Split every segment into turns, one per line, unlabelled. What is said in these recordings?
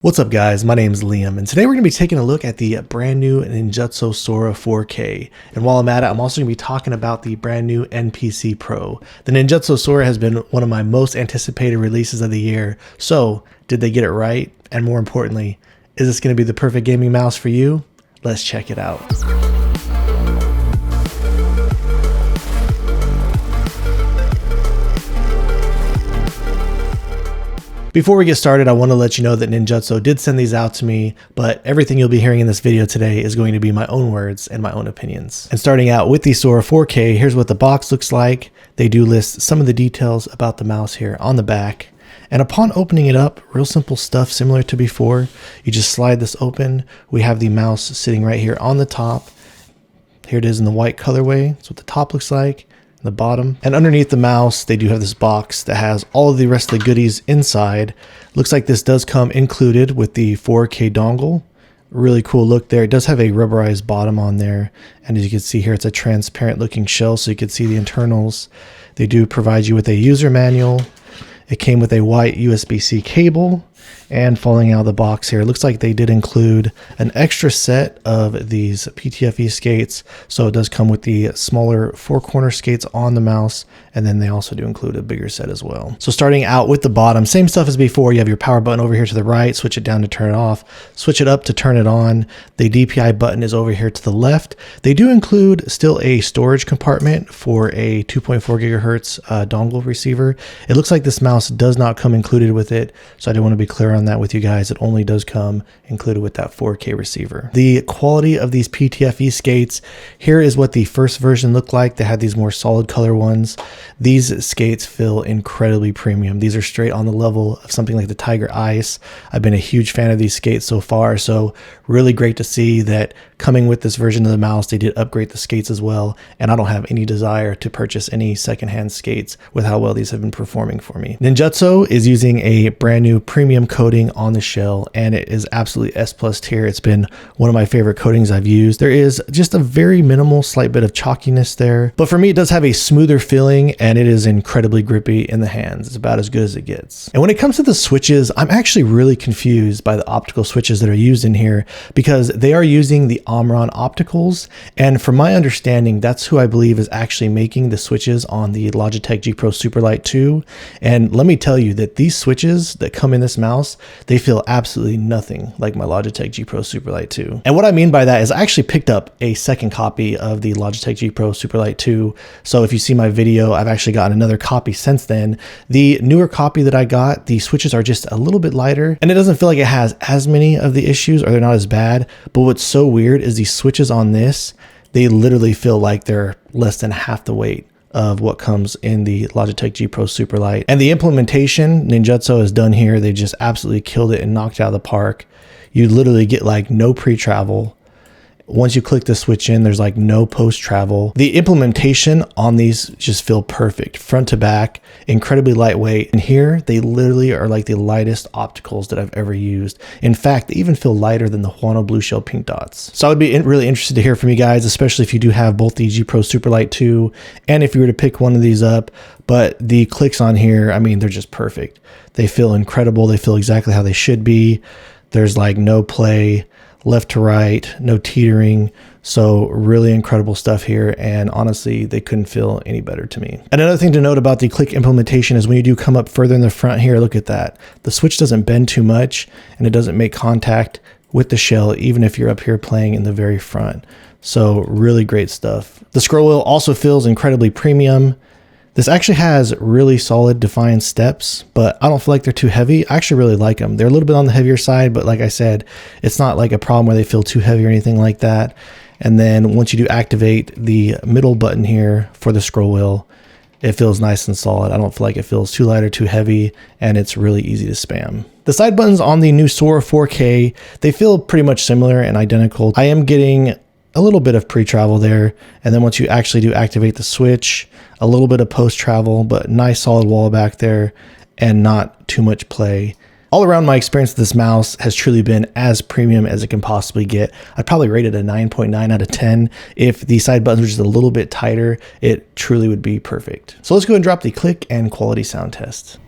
What's up guys, my name is Liam and today we're going to be taking a look at the brand new Ninjutso Sora 4K. And while I'm at it, I'm also going to be talking about the brand new NPC Pro. The Ninjutso Sora has been one of my most anticipated releases of the year. So did they get it right? And more importantly, is this going to be the perfect gaming mouse for you? Let's check it out. Before we get started, I want to let you know that Ninjutso did send these out to me, but everything you'll be hearing in this video today is going to be my own words and my own opinions. And starting out with the Sora 4K, here's what the box looks like. They do list some of the details about the mouse here on the back. And upon opening it up, real simple stuff similar to before. You just slide this open. We have the mouse sitting right here on the top. Here it is in the white colorway. That's what the top looks like. The bottom, and underneath the mouse they do have this box that has all of the rest of the goodies inside. Looks like this does come included with the 4K dongle. Really cool look there. It does have a rubberized bottom on there, and as you can see here, it's a transparent looking shell so you can see the internals. They do provide you with a user manual. It came with a white USB-C cable, and falling out of the box here, it looks like they did include an extra set of these PTFE skates. So it does come with the smaller 4-corner skates on the mouse, and then they also do include a bigger set as well. So starting out with the bottom, same stuff as before. You have your power button over here to the right, switch it down to turn it off, switch it up to turn it on. The DPI button is over here to the left. They do include still a storage compartment for a 2.4 gigahertz dongle receiver. It looks like this mouse does not come included with it, so I do want to be clear on that with you guys. It only does come included with that 4K receiver. The quality of these PTFE skates, here is what the first version looked like. They had these more solid color ones. These skates feel incredibly premium. These are straight on the level of something like the Tiger Ice. I've been a huge fan of these skates so far, so really great to see that coming with this version of the mouse, they did upgrade the skates as well, and I don't have any desire to purchase any secondhand skates with how well these have been performing for me. Ninjutso is using a brand new premium coating on the shell, and it is absolutely S+ tier. It's been one of my favorite coatings I've used. There is just a very minimal slight bit of chalkiness there, but for me it does have a smoother feeling, and it is incredibly grippy in the hands. It's about as good as it gets. And when it comes to the switches, I'm actually really confused by the optical switches that are used in here, because they are using the Omron Opticals, and from my understanding, that's who I believe is actually making the switches on the Logitech G Pro Superlight 2. And let me tell you that these switches that come in this mouse, they feel absolutely nothing like my Logitech G Pro Superlight 2. And what I mean by that is I actually picked up a second copy of the Logitech G Pro Superlight 2. So if you see my video, I've actually gotten another copy since then. The newer copy that I got, the switches are just a little bit lighter, and it doesn't feel like it has as many of the issues, or they're not as bad. But what's so weird is these switches on this, they literally feel like they're less than half the weight of what comes in the Logitech G Pro Superlight. And the implementation Ninjutso has done here, they just absolutely killed it and knocked it out of the park. You literally get like no pre-travel. Once you click the switch in, there's like no post-travel. The implementation on these just feel perfect, front to back, incredibly lightweight. And here, they literally are like the lightest opticals that I've ever used. In fact, they even feel lighter than the Huano Blue Shell Pink Dots. So I would be really interested to hear from you guys, especially if you do have both the G Pro Superlight 2, and if you were to pick one of these up. But the clicks on here, I mean, they're just perfect. They feel incredible. They feel exactly how they should be. There's like no play left to right, no teetering. So really incredible stuff here, and honestly they couldn't feel any better to me. Another thing to note about the click implementation is when you do come up further in the front here, look at that, the switch doesn't bend too much, and it doesn't make contact with the shell even if you're up here playing in the very front. So really great stuff. The scroll wheel also feels incredibly premium. This actually has really solid defined steps, but I don't feel like they're too heavy. I actually really like them. They're a little bit on the heavier side, but like I said, it's not like a problem where they feel too heavy or anything like that. And then once you do activate the middle button here for the scroll wheel, it feels nice and solid. I don't feel like it feels too light or too heavy, and it's really easy to spam. The side buttons on the new Sora 4K, they feel pretty much similar and identical. I am getting a little bit of pre-travel there, and then once you actually do activate the switch, a little bit of post-travel, but nice solid wall back there and not too much play. All around, my experience with this mouse has truly been as premium as it can possibly get. I'd probably rate it a 9.9 out of 10. If the side buttons were just a little bit tighter, it truly would be perfect. So let's go and drop the click and quality sound test.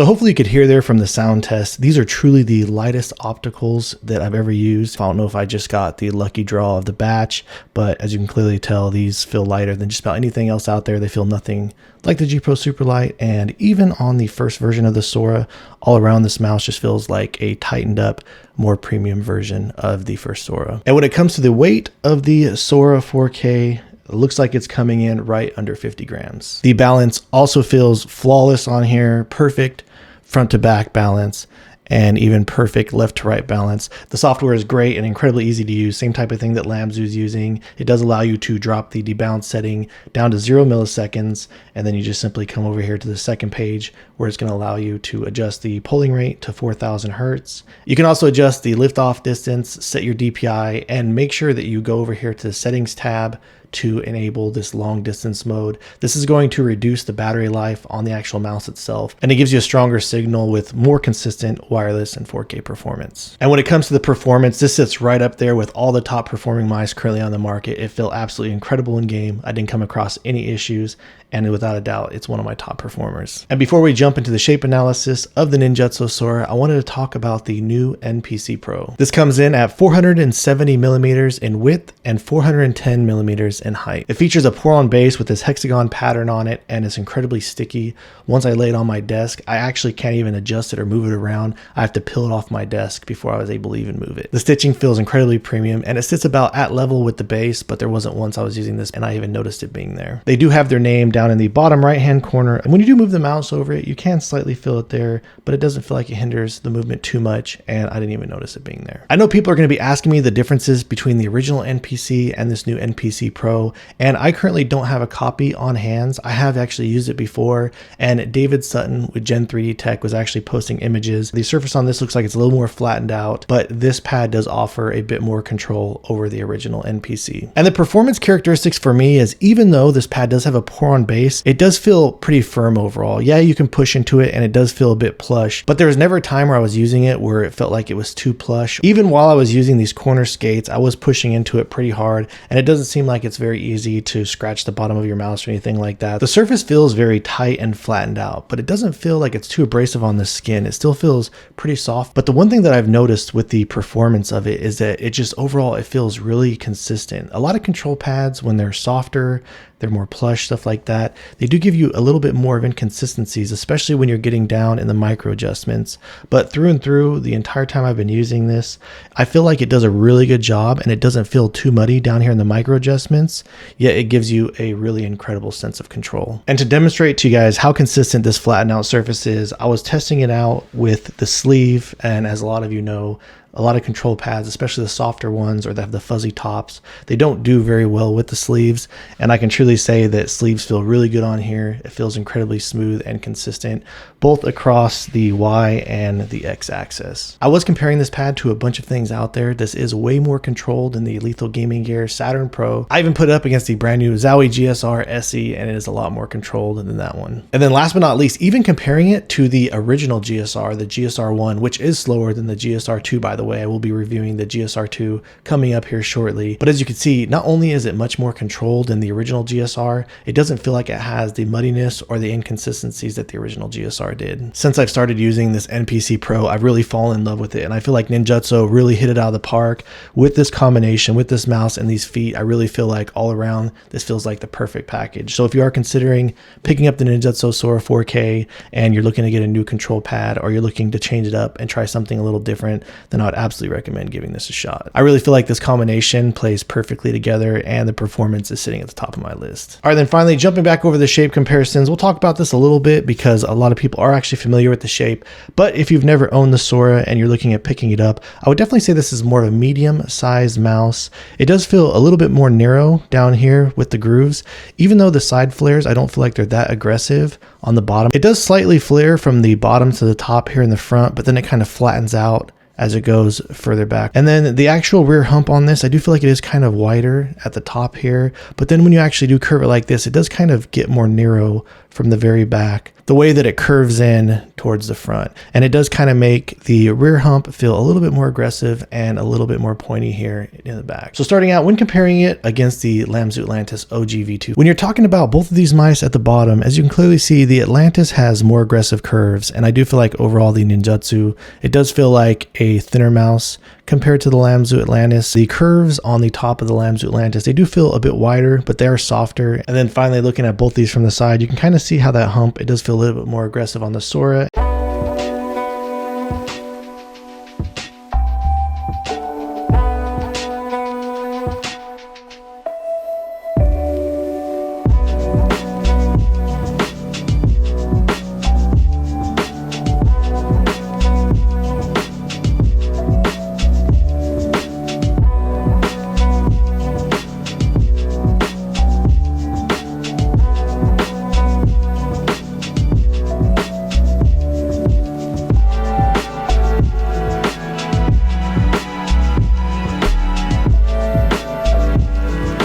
So hopefully you could hear there from the sound test. These are truly the lightest opticals that I've ever used. I don't know if I just got the lucky draw of the batch, but as you can clearly tell, these feel lighter than just about anything else out there. They feel nothing like the G Pro Superlight, and even on the first version of the Sora, all around this mouse just feels like a tightened up, more premium version of the first Sora. And when it comes to the weight of the Sora 4K, it looks like it's coming in right under 50 grams. The balance also feels flawless on here, perfect front to back balance, and even perfect left to right balance. The software is great and incredibly easy to use. Same type of thing that Lamzu is using. It does allow you to drop the debounce setting down to 0 milliseconds, and then you just simply come over here to the second page where it's going to allow you to adjust the polling rate to 4,000 hertz. You can also adjust the liftoff distance, set your DPI, and make sure that you go over here to the settings tab to enable this long distance mode. This is going to reduce the battery life on the actual mouse itself, and it gives you a stronger signal with more consistent wireless and 4K performance. And when it comes to the performance, this sits right up there with all the top performing mice currently on the market. It felt absolutely incredible in game. I didn't come across any issues, and without a doubt, it's one of my top performers. And before we jump into the shape analysis of the Ninjutso Sora, I wanted to talk about the new NPC Pro. This comes in at 470 millimeters in width and 410 millimeters in height. It features a pour-on base with this hexagon pattern on it, and it's incredibly sticky. Once I lay it on my desk, I actually can't even adjust it or move it around. I have to peel it off my desk before I was able to even move it. The stitching feels incredibly premium, and it sits about at level with the base, but there wasn't once I was using this and I even noticed it being there. They do have their name down in the bottom right hand corner, and when you do move the mouse over it, you can slightly feel it there, but it doesn't feel like it hinders the movement too much, and I didn't even notice it being there. I know people are going to be asking me the differences between the original NPC and this new NPC Pro, and I currently don't have a copy on hands. I have actually used it before, and David Sutton with Gen 3D Tech was actually posting images. The surface on this looks like it's a little more flattened out, but this pad does offer a bit more control over the original NPC. And the performance characteristics for me is, even though this pad does have a pour-on base, it does feel pretty firm overall. Yeah, you can push into it and it does feel a bit plush, but there was never a time where I was using it where it felt like it was too plush. Even while I was using these corner skates, I was pushing into it pretty hard, and it doesn't seem like it's very easy to scratch the bottom of your mouse or anything like that. The surface feels very tight and flattened out, but it doesn't feel like it's too abrasive on the skin. It still feels pretty soft. But the one thing that I've noticed with the performance of it is that it just overall, it feels really consistent. A lot of control pads, when they're softer, they're more plush, stuff like that, they do give you a little bit more of inconsistencies, especially when you're getting down in the micro adjustments. But through and through, the entire time I've been using this, I feel like it does a really good job, and it doesn't feel too muddy down here in the micro adjustments, yet it gives you a really incredible sense of control. And to demonstrate to you guys how consistent this flattened out surface is, I was testing it out with the sleeve, and as a lot of you know, a lot of control pads, especially the softer ones or that have the fuzzy tops, they don't do very well with the sleeves. And I can truly say that sleeves feel really good on here. It feels incredibly smooth and consistent, both across the Y and the X axis. I was comparing this pad to a bunch of things out there. This is way more controlled than the Lethal Gaming Gear Saturn Pro. I even put it up against the brand new Zowie GSR SE, and it is a lot more controlled than that one. And then last but not least, even comparing it to the original GSR, the GSR1, which is slower than the GSR2, by the way. I will be reviewing the GSR2 coming up here shortly. But as you can see, not only is it much more controlled than the original GSR, it doesn't feel like it has the muddiness or the inconsistencies that the original GSR did. Since I've started using this NPC Pro, I've really fallen in love with it, and I feel like Ninjutso really hit it out of the park with this combination, with this mouse and these feet. I really feel like all around, this feels like the perfect package. So if you are considering picking up the Ninjutso Sora 4K and you're looking to get a new control pad, or you're looking to change it up and try something a little different, then I'd absolutely recommend giving this a shot. I really feel like this combination plays perfectly together, and the performance is sitting at the top of my list. All right, then finally, jumping back over the shape comparisons, we'll talk about this a little bit because a lot of people are actually familiar with the shape. But if you've never owned the Sora and you're looking at picking it up, I would definitely say this is more of a medium-sized mouse. It does feel a little bit more narrow down here with the grooves. Even though the side flares, I don't feel like they're that aggressive on the bottom. It does slightly flare from the bottom to the top here in the front, but then it kind of flattens out as it goes further back. And then the actual rear hump on this, I do feel like it is kind of wider at the top here, but then when you actually do curve it like this, it does kind of get more narrow from the very back. the way that it curves in towards the front. And it does kind of make the rear hump feel a little bit more aggressive and a little bit more pointy here in the back. So starting out, when comparing it against the Lamzu Atlantis OG V2, when you're talking about both of these mice at the bottom, as you can clearly see, the Atlantis has more aggressive curves. And I do feel like overall the Ninjutso, it does feel like a thinner mouse compared to the Lamzu Atlantis. The curves on the top of the Lamzu Atlantis, they do feel a bit wider, but they are softer. And then finally, looking at both these from the side, you can kind of see how that hump, it does feel a little bit more aggressive on the Sora.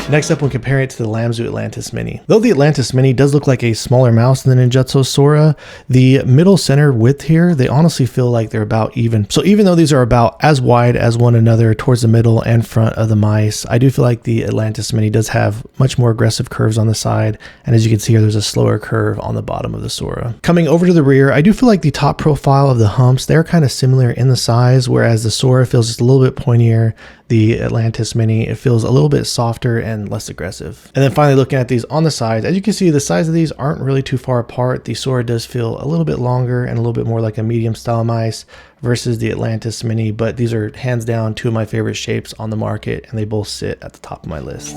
Next up, when comparing it to the Lamzu Atlantis Mini. Though the Atlantis Mini does look like a smaller mouse than the Ninjutso Sora, the middle center width here, they honestly feel like they're about even. So even though these are about as wide as one another towards the middle and front of the mice, I do feel like the Atlantis Mini does have much more aggressive curves on the side. And as you can see here, there's a slower curve on the bottom of the Sora. Coming over to the rear, I do feel like the top profile of the humps, they're kind of similar in the size, whereas the Sora feels just a little bit pointier. The Atlantis Mini, it feels a little bit softer and less aggressive. And then finally, looking at these on the sides, as you can see, the size of these aren't really too far apart. The Sora does feel a little bit longer and a little bit more like a medium style mice versus the Atlantis Mini, but these are hands down two of my favorite shapes on the market, and they both sit at the top of my list.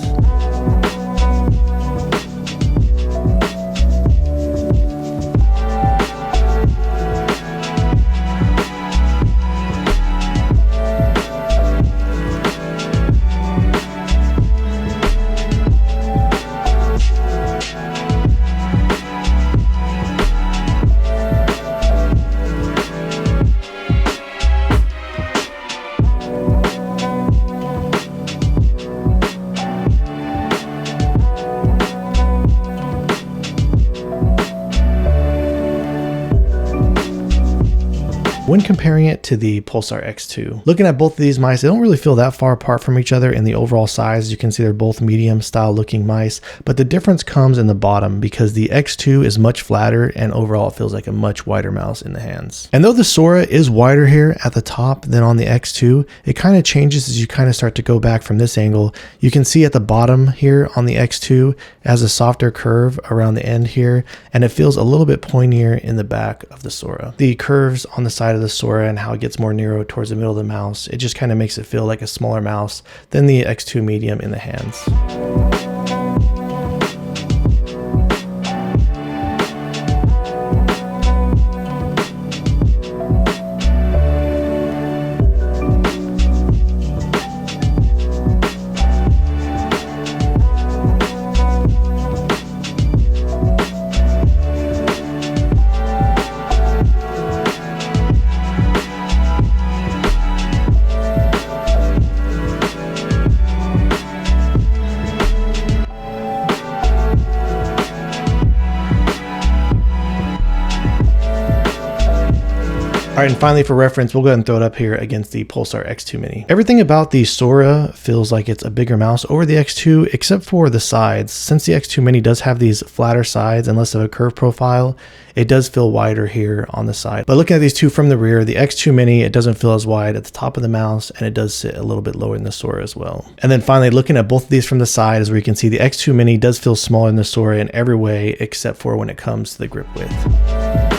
When comparing it to the Pulsar X2, looking at both of these mice, they don't really feel that far apart from each other in the overall size. You can see they're both medium style looking mice, but the difference comes in the bottom because the X2 is much flatter and overall it feels like a much wider mouse in the hands. And though the Sora is wider here at the top than on the X2, it kind of changes as you kind of start to go back from this angle. You can see at the bottom here on the X2 it has a softer curve around the end here, and it feels a little bit pointier in the back of the Sora. The curves on the side of the Sora and how it gets more narrow towards the middle of the mouse, it just kind of makes it feel like a smaller mouse than the X2 medium in the hands. All right, and finally for reference, we'll go ahead and throw it up here against the Pulsar X2 Mini. Everything about the Sora feels like it's a bigger mouse over the X2, except for the sides. Since the X2 Mini does have these flatter sides and less of a curved profile, it does feel wider here on the side. But looking at these two from the rear, the X2 Mini, it doesn't feel as wide at the top of the mouse, and it does sit a little bit lower than the Sora as well. And then finally, looking at both of these from the side, is where you can see the X2 Mini does feel smaller than the Sora in every way, except for when it comes to the grip width.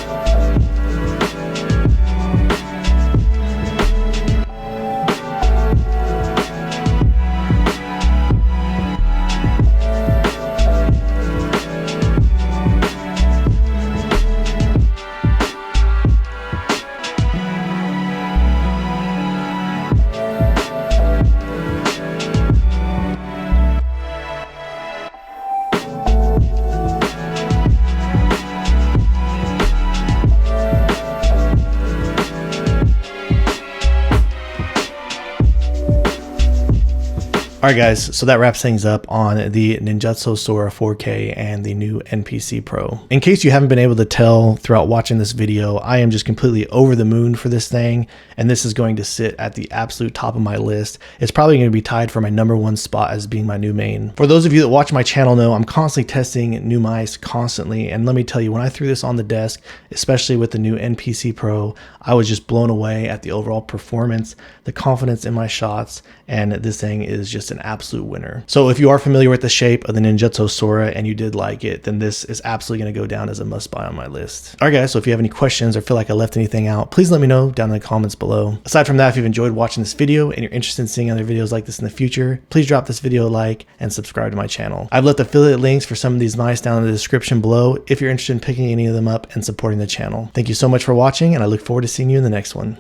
Alright guys, so that wraps things up on the Ninjutso Sora 4K and the new NPC Pro. In case you haven't been able to tell throughout watching this video, I am just completely over the moon for this thing, and this is going to sit at the absolute top of my list. It's probably going to be tied for my #1 spot as being my new main. For those of you that watch my channel know, I'm constantly testing new mice constantly, and let me tell you, when I threw this on the desk, especially with the new NPC Pro, I was just blown away at the overall performance, the confidence in my shots, and this thing is just an absolute winner. So if you are familiar with the shape of the Ninjutso Sora and you did like it, then this is absolutely going to go down as a must buy on my list. Alright guys, so if you have any questions or feel like I left anything out, please let me know down in the comments below. Aside from that, if you've enjoyed watching this video and you're interested in seeing other videos like this in the future, please drop this video a like and subscribe to my channel. I've left affiliate links for some of these mice down in the description below if you're interested in picking any of them up and supporting the channel. Thank you so much for watching, and I look forward to seeing you in the next one.